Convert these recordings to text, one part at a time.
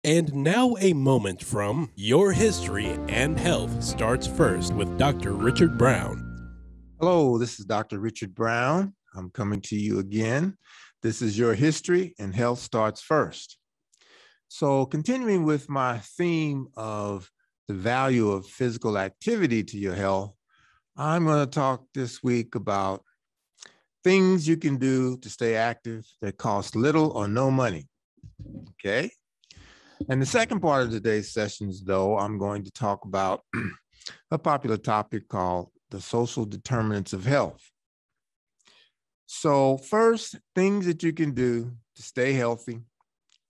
And now a moment from Your History and Health starts first with Dr. Richard Brown. Hello, this is Dr. Richard Brown. I'm coming to you again. This is Your History and Health starts first. So continuing with my theme of the value of physical activity to your health, I'm going to talk this week about things you can do to stay active that cost little or no money. Okay. And the second part of today's sessions, though, I'm going to talk about a popular topic called the social determinants of health. So first, things that you can do to stay healthy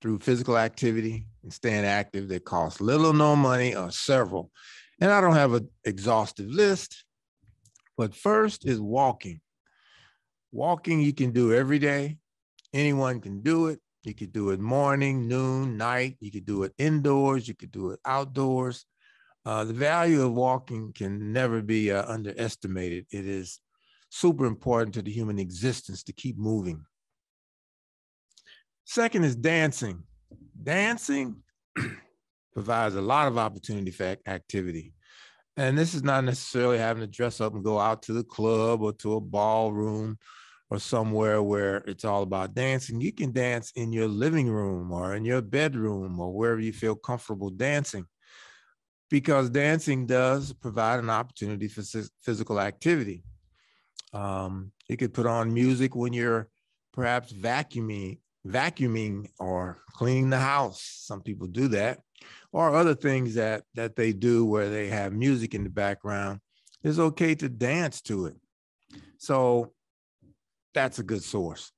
through physical activity and staying active that cost little or no money are several. And I don't have an exhaustive list, but first is walking. Walking you can do every day. Anyone can do it. You could do it morning, noon, night. You could do it indoors. You could do it outdoors. The value of walking can never be underestimated. It is super important to the human existence to keep moving. Second is dancing. Dancing provides a lot of opportunity for activity. And this is not necessarily having to dress up and go out to the club or to a ballroom or somewhere where it's all about dancing. You can dance in your living room or in your bedroom or wherever you feel comfortable dancing, because dancing does provide an opportunity for physical activity. You could put on music when you're perhaps vacuuming or cleaning the house. Some people do that, or other things that they do where they have music in the background. It's okay to dance to it. So that's a good source.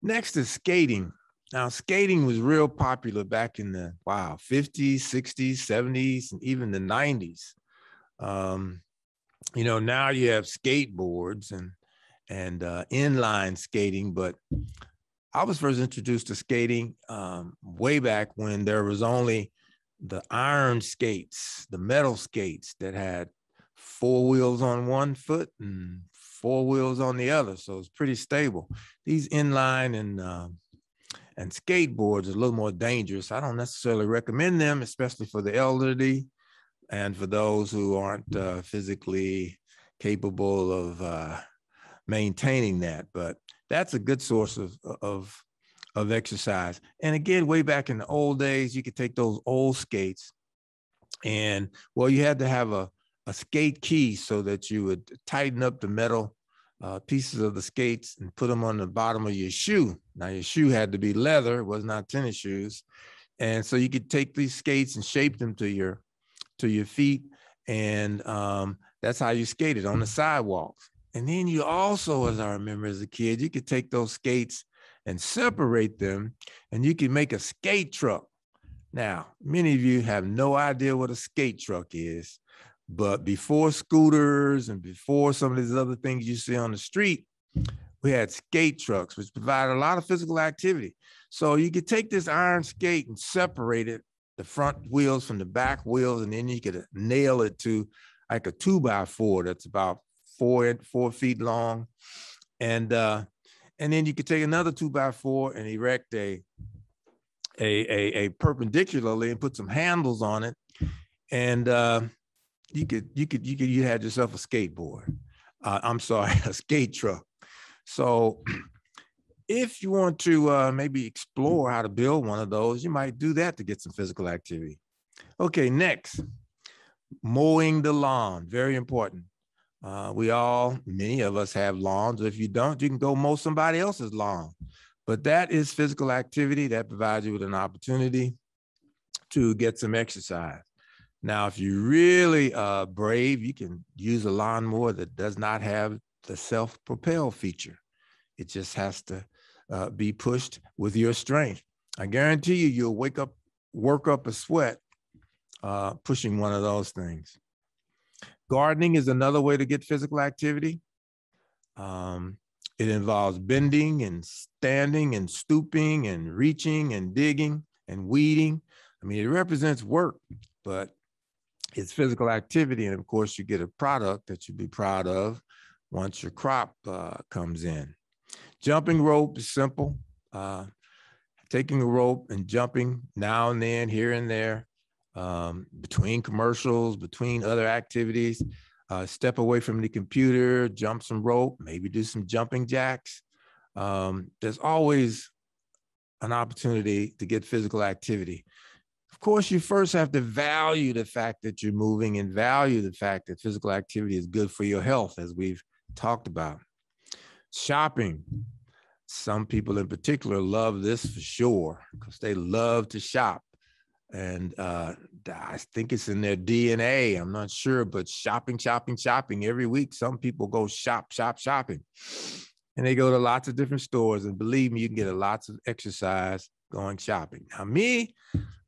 Next is skating. Now, skating was real popular back in the 50s, 60s, 70s, and even the 90s. Now you have skateboards and inline skating, but I was first introduced to skating way back when there was only the iron skates, the metal skates that had 4 wheels on one foot and 4 wheels on the other. So it's pretty stable. These inline and skateboards are a little more dangerous. I don't necessarily recommend them, especially for the elderly and for those who aren't physically capable of maintaining that. But that's a good source of exercise. And again, way back in the old days, you could take those old skates and, well, you had to have a skate key so that you would tighten up the metal pieces of the skates and put them on the bottom of your shoe. Now, your shoe had to be leather, it was not tennis shoes. And so you could take these skates and shape them to your feet. And that's how you skated on the sidewalks. And then you also, as I remember as a kid, you could take those skates and separate them and you can make a skate truck. Now, many of you have no idea what a skate truck is. But before scooters and before some of these other things you see on the street, we had skate trucks, which provided a lot of physical activity. So you could take this iron skate and separate it, the front wheels from the back wheels, and then you could nail it to like a 2x4 that's about 4 feet long. And then you could take another 2x4 and erect a perpendicularly and put some handles on it. And you had yourself a skateboard. A skate truck. So if you want to maybe explore how to build one of those, you might do that to get some physical activity. Okay, next, mowing the lawn, very important. Many of us have lawns. If you don't, you can go mow somebody else's lawn. But that is physical activity that provides you with an opportunity to get some exercise. Now, if you're really brave, you can use a lawnmower that does not have the self-propel feature. It just has to be pushed with your strength. I guarantee you'll work up a sweat pushing one of those things. Gardening is another way to get physical activity. It involves bending and standing and stooping and reaching and digging and weeding. I mean, it represents work, but it's physical activity. And of course, you get a product that you'd be proud of once your crop comes in. Jumping rope is simple. taking a rope and jumping now and then, here and there, between commercials, between other activities. Step away from the computer, jump some rope, maybe do some jumping jacks. There's always an opportunity to get physical activity. Of course, you first have to value the fact that you're moving and value the fact that physical activity is good for your health, as we've talked about. Shopping. Some people in particular love this for sure because they love to shop. And I think it's in their DNA. I'm not sure, but shopping every week. Some people go shopping. And they go to lots of different stores. And believe me, you can get lots of exercise going shopping. Now, me,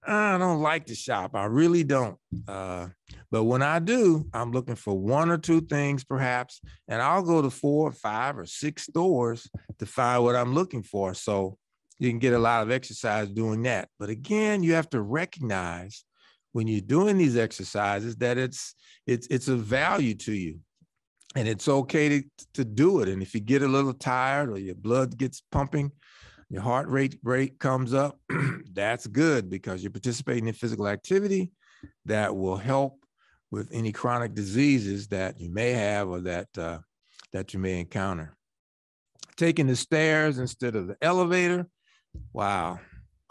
I don't like to shop. I really don't. But when I do, I'm looking for one or two things perhaps, and I'll go to 4 or 5 or 6 stores to find what I'm looking for. So you can get a lot of exercise doing that. But again, you have to recognize when you're doing these exercises that it's of value to you. And it's okay to do it. And if you get a little tired or your blood gets pumping, your heart rate comes up, that's good because you're participating in physical activity that will help with any chronic diseases that you may have or that you may encounter. Taking the stairs instead of the elevator. Wow.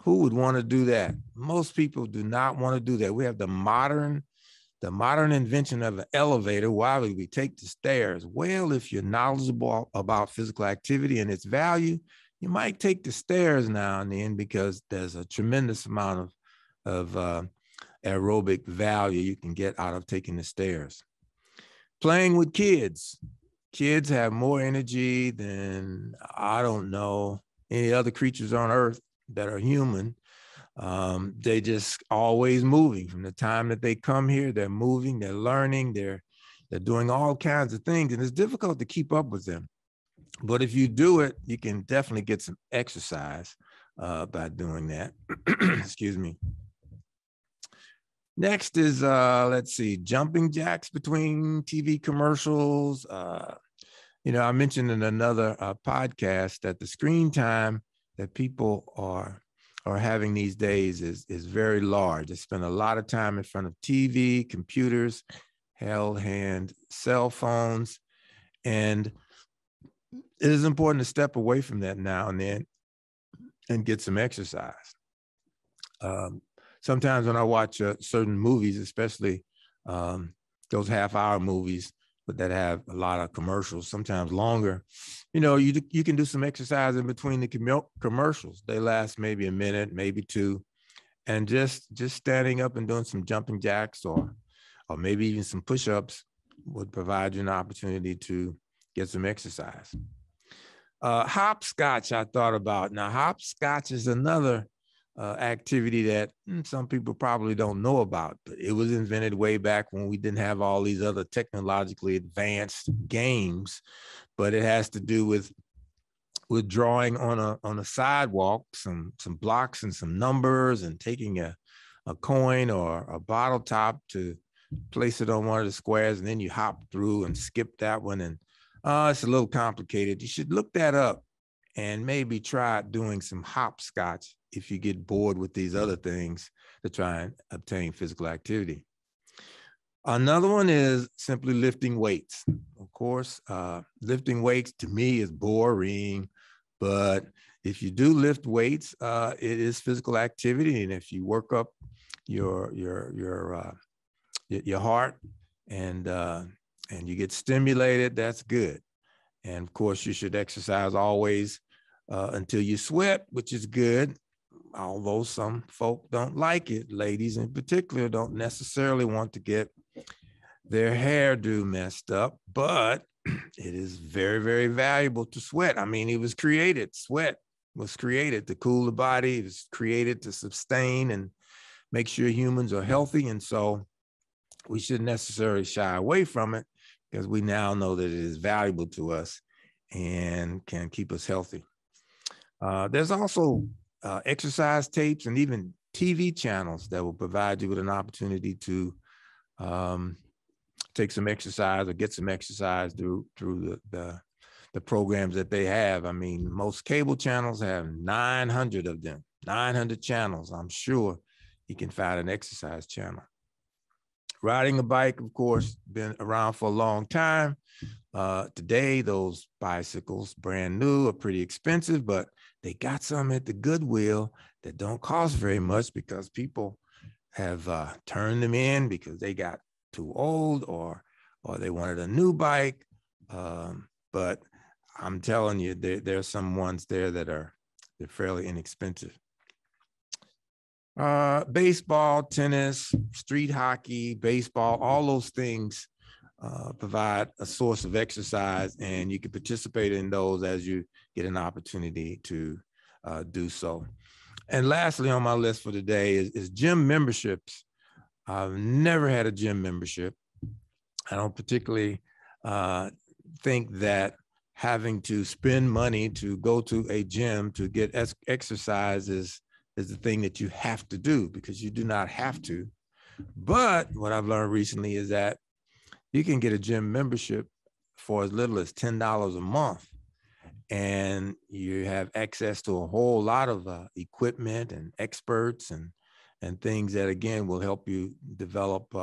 Who would want to do that? Most people do not want to do that. We have the modern invention of an elevator. Why would we take the stairs? Well, if you're knowledgeable about physical activity and its value, you might take the stairs now and then because there's a tremendous amount of aerobic value you can get out of taking the stairs. Playing with kids. Kids have more energy than, I don't know, any other creatures on earth that are human. They just always moving. From the time that they come here, they're moving, they're learning, they're doing all kinds of things, and it's difficult to keep up with them. But if you do it, you can definitely get some exercise by doing that. Excuse me. Next is, let's see, jumping jacks between TV commercials. I mentioned in another podcast that the screen time that people are having these days is very large. They spend a lot of time in front of TV, computers, held hand cell phones, and it is important to step away from that now and then and get some exercise. Sometimes when I watch certain movies, especially those half-hour movies, but that have a lot of commercials, sometimes longer, you can do some exercise in between the commercials. They last maybe a minute, maybe 2, and just standing up and doing some jumping jacks or maybe even some push-ups would provide you an opportunity to get some exercise. Hopscotch I thought about. Now, hopscotch is another activity that some people probably don't know about, but it was invented way back when we didn't have all these other technologically advanced games. But it has to do with drawing on a sidewalk, some blocks and some numbers, and taking a coin or a bottle top to place it on one of the squares, and then you hop through and skip that one. And it's a little complicated. You should look that up and maybe try doing some hopscotch if you get bored with these other things to try and obtain physical activity. Another one is simply lifting weights. Of course, lifting weights to me is boring, but if you do lift weights, it is physical activity. And if you work up your heart and you get stimulated, that's good. And of course, you should exercise always until you sweat, which is good. Although some folk don't like it, ladies in particular don't necessarily want to get their hairdo messed up, but it is very, very valuable to sweat. I mean, sweat was created to cool the body. It was created to sustain and make sure humans are healthy. And so we shouldn't necessarily shy away from it because we now know that it is valuable to us and can keep us healthy. There's also exercise tapes and even TV channels that will provide you with an opportunity to take some exercise or get some exercise through the programs that they have. I mean, most cable channels have 900 of them. 900 channels. I'm sure you can find an exercise channel. Riding a bike, of course, been around for a long time. Today, those bicycles, brand new, are pretty expensive, but they got some at the Goodwill that don't cost very much because people have turned them in because they got too old or they wanted a new bike. But I'm telling you, there's some ones there that they're fairly inexpensive. Baseball, tennis, street hockey, baseball, all those things provide a source of exercise, and you can participate in those as you get an opportunity to do so. And lastly on my list for today is gym memberships. I've never had a gym membership. I don't particularly think that having to spend money to go to a gym to get exercise is the thing that you have to do, because you do not have to. But what I've learned recently is that you can get a gym membership for as little as $10 a month, and you have access to a whole lot of equipment and experts and things that, again, will help you develop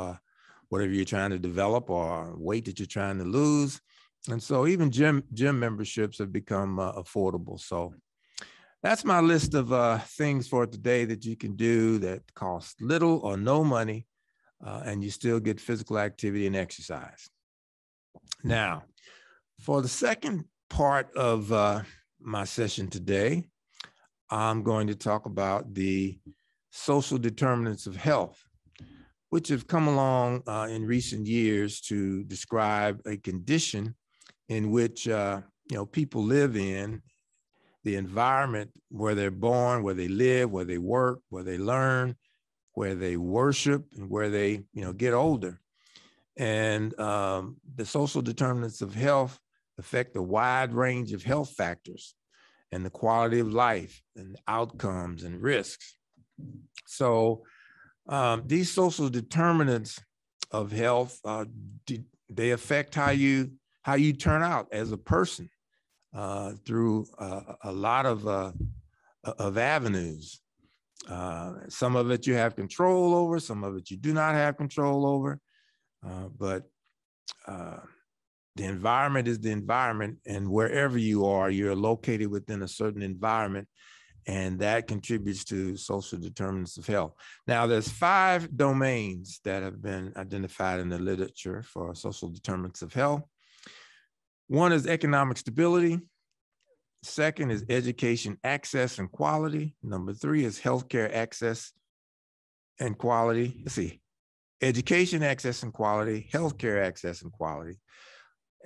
whatever you're trying to develop or weight that you're trying to lose. And so even gym memberships have become affordable. So that's my list of things for today that you can do that cost little or no money, and you still get physical activity and exercise. Now, for the second part of my session today, I'm going to talk about the social determinants of health, which have come along in recent years to describe a condition in which people live in, the environment where they're born, where they live, where they work, where they learn, where they worship, and where they get older. And the social determinants of health affect a wide range of health factors and the quality of life and outcomes and risks. So these social determinants of health, they affect how you turn out as a person through a lot of avenues. Some of it you have control over, some of it you do not have control over, but the environment is the environment, and wherever you are, you're located within a certain environment, and that contributes to social determinants of health. Now, there's 5 domains that have been identified in the literature for social determinants of health. One is economic stability. Second is education access and quality. Number 3 is healthcare access and quality. Let's see, education access and quality, healthcare access and quality.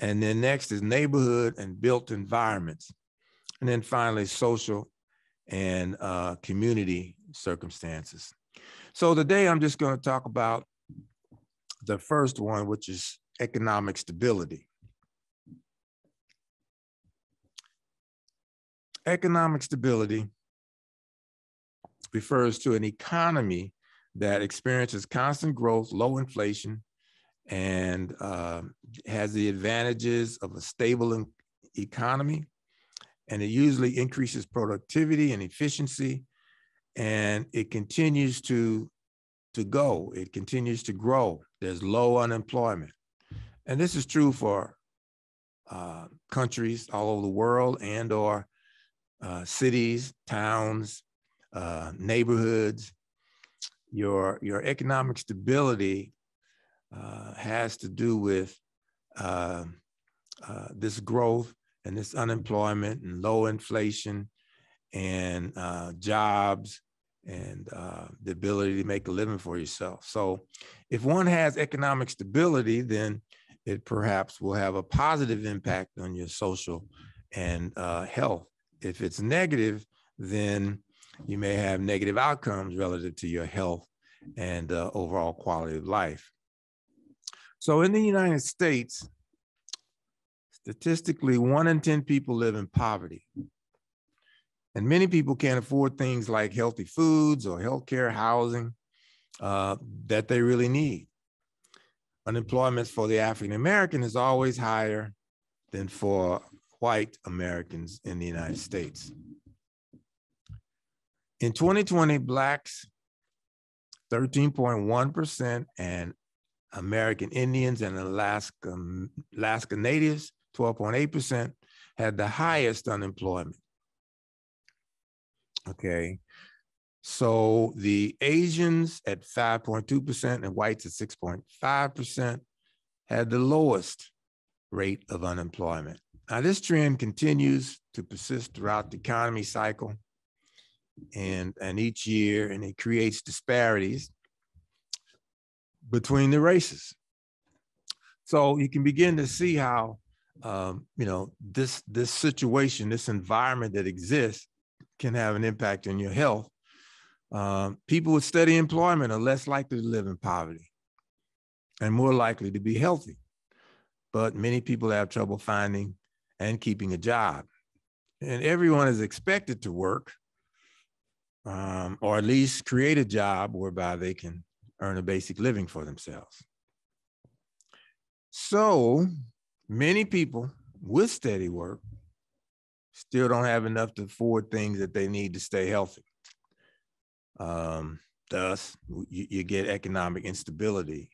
And then next is neighborhood and built environments. And then finally, social and community circumstances. So today I'm just going to talk about the first one, which is economic stability. Economic stability refers to an economy that experiences constant growth, low inflation, and has the advantages of a stable economy. And it usually increases productivity and efficiency, and it continues to go. It continues to grow. There's low unemployment. And this is true for countries all over the world and or cities, towns, neighborhoods. Your economic stability has to do with this growth and this unemployment and low inflation and jobs and the ability to make a living for yourself. So if one has economic stability, then it perhaps will have a positive impact on your social and health. If it's negative, then you may have negative outcomes relative to your health and overall quality of life. So in the United States, statistically, 1 in 10 people live in poverty. And many people can't afford things like healthy foods or healthcare, housing that they really need. Unemployment for the African American is always higher than for white Americans in the United States. In 2020, Blacks 13.1% and American Indians and Alaska Natives 12.8% had the highest unemployment. Okay. So the Asians at 5.2% and whites at 6.5% had the lowest rate of unemployment. Now, this trend continues to persist throughout the economy cycle and each year, and it creates disparities between the races. So you can begin to see how, this situation, this environment that exists can have an impact on your health. People with steady employment are less likely to live in poverty and more likely to be healthy. But many people have trouble finding and keeping a job. And everyone is expected to work, or at least create a job whereby they can earn a basic living for themselves. So many people with steady work still don't have enough to afford things that they need to stay healthy. Thus, you get economic instability.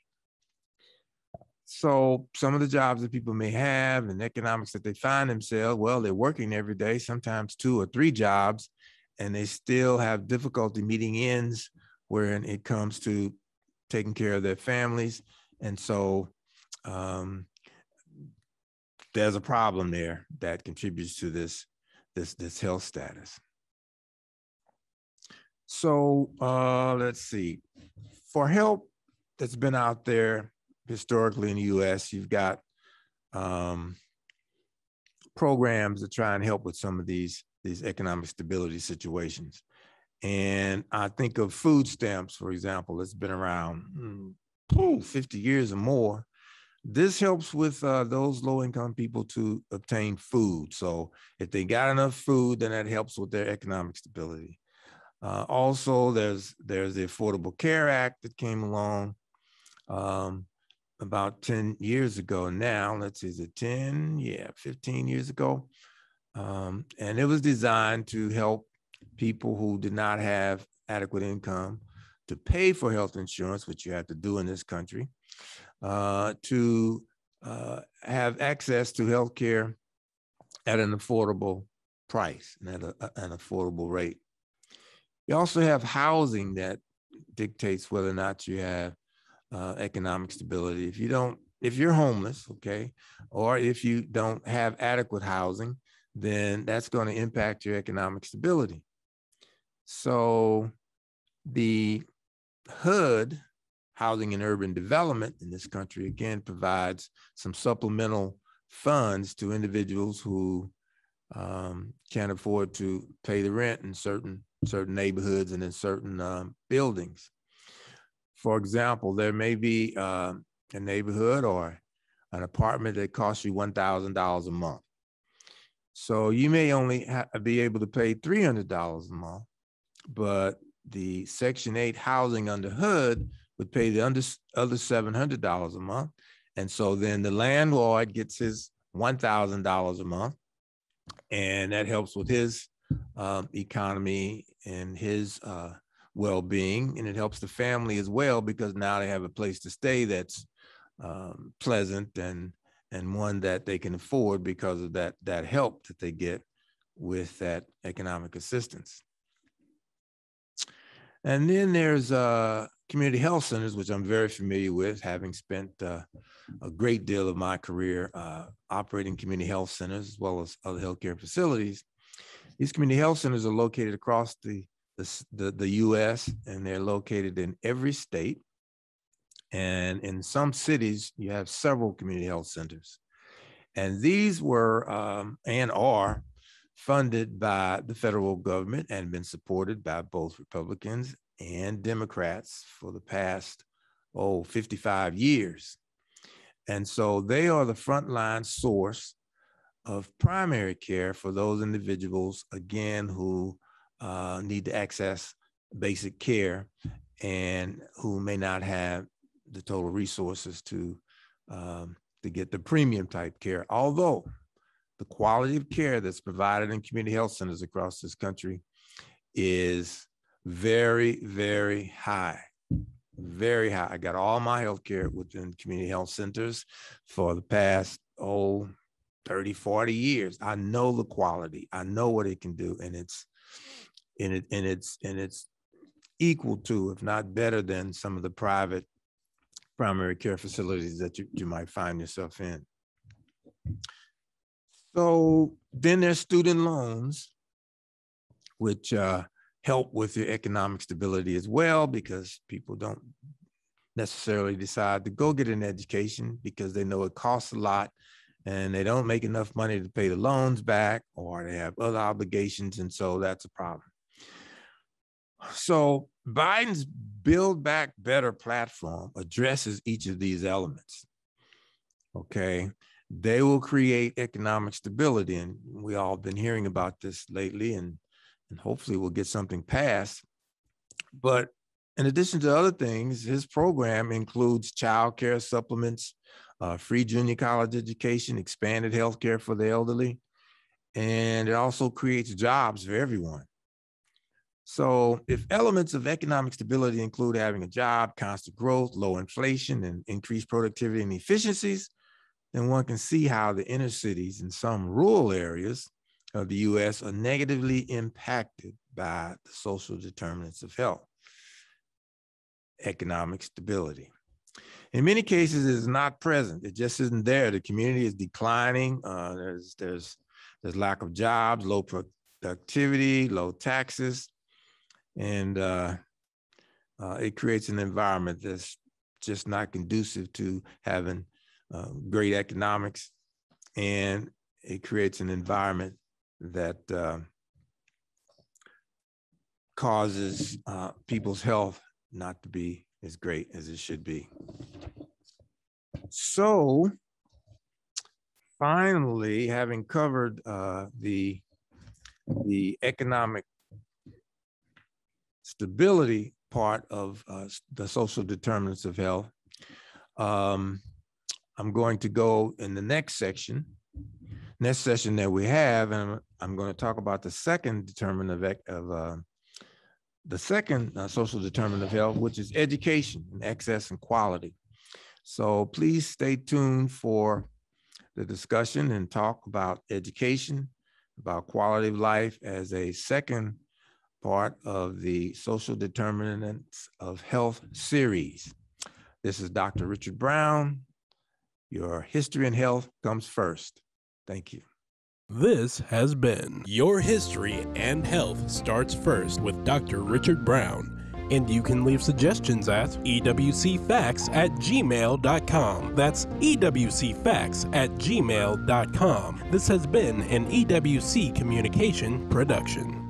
So some of the jobs that people may have and economics that they find themselves, well, they're working every day, sometimes 2 or 3 jobs, and they still have difficulty meeting ends when it comes to taking care of their families. And so there's a problem there that contributes to this health status. So let's see. For help that's been out there historically in the U.S., you've got programs that try and help with some of these economic stability situations. And I think of food stamps, for example. It's been around 50 years or more. This helps with those low-income people to obtain food. So if they got enough food, then that helps with their economic stability. Also, there's the Affordable Care Act that came along about 10 years ago now. Let's see, is it 10? Yeah, 15 years ago. And it was designed to help people who did not have adequate income to pay for health insurance, which you have to do in this country, to have access to health care at an affordable price and at an affordable rate. You also have housing that dictates whether or not you have economic stability. If you're homeless, okay, or if you don't have adequate housing, then that's going to impact your economic stability. So the HUD, Housing and Urban Development in this country, again, provides some supplemental funds to individuals who can't afford to pay the rent in certain neighborhoods and in certain buildings. For example, there may be a neighborhood or an apartment that costs you $1,000 a month. So you may only be able to pay $300 a month, but the Section 8 housing under HUD would pay the other $700 a month. And so then the landlord gets his $1,000 a month, and that helps with his economy and his well-being, and it helps the family as well, because now they have a place to stay that's pleasant and one that they can afford because of that help that they get with that economic assistance. And then there's community health centers, which I'm very familiar with, having spent a great deal of my career operating community health centers as well as other healthcare facilities. These community health centers are located across the U.S., and they're located in every state. And in some cities, you have several community health centers. And these were and are funded by the federal government and been supported by both Republicans and Democrats for the past, 55 years. And so they are the frontline source of primary care for those individuals, again, who need to access basic care and who may not have the total resources to get the premium type care. Although the quality of care that's provided in community health centers across this country is very, very high. Very high. I got all my health care within community health centers for the past, 30, 40 years. I know the quality. I know what it can do. And it's equal to, if not better than, some of the private primary care facilities that you might find yourself in. So then there's student loans, which help with your economic stability as well, because people don't necessarily decide to go get an education because they know it costs a lot and they don't make enough money to pay the loans back, or they have other obligations. And so that's a problem. So Biden's Build Back Better platform addresses each of these elements. Okay. They will create economic stability. And we all have been hearing about this lately, and hopefully we'll get something passed. But in addition to other things, his program includes child care supplements, free junior college education, expanded health care for the elderly, and it also creates jobs for everyone. So if elements of economic stability include having a job, constant growth, low inflation, and increased productivity and efficiencies, then one can see how the inner cities and some rural areas of the U.S. are negatively impacted by the social determinants of health. Economic stability. In many cases, it is not present. It just isn't there. The community is declining. There's lack of jobs, low productivity, low taxes, and it creates an environment that's just not conducive to having great economics, and it creates an environment that causes people's health not to be as great as it should be. So finally, having covered the economic stability part of the social determinants of health, I'm going to go in the next session that we have, and I'm going to talk about the second determinant of the second social determinant of health, which is education and access and quality. So please stay tuned for the discussion and talk about education, about quality of life as a second part of the social determinants of health series. This is Dr. Richard Brown. Your history and health comes first. Thank you. This has been Your History and Health Starts First with Dr. Richard Brown. And you can leave suggestions at ewcfacts@gmail.com. That's ewcfacts@gmail.com. This has been an EWC Communication production.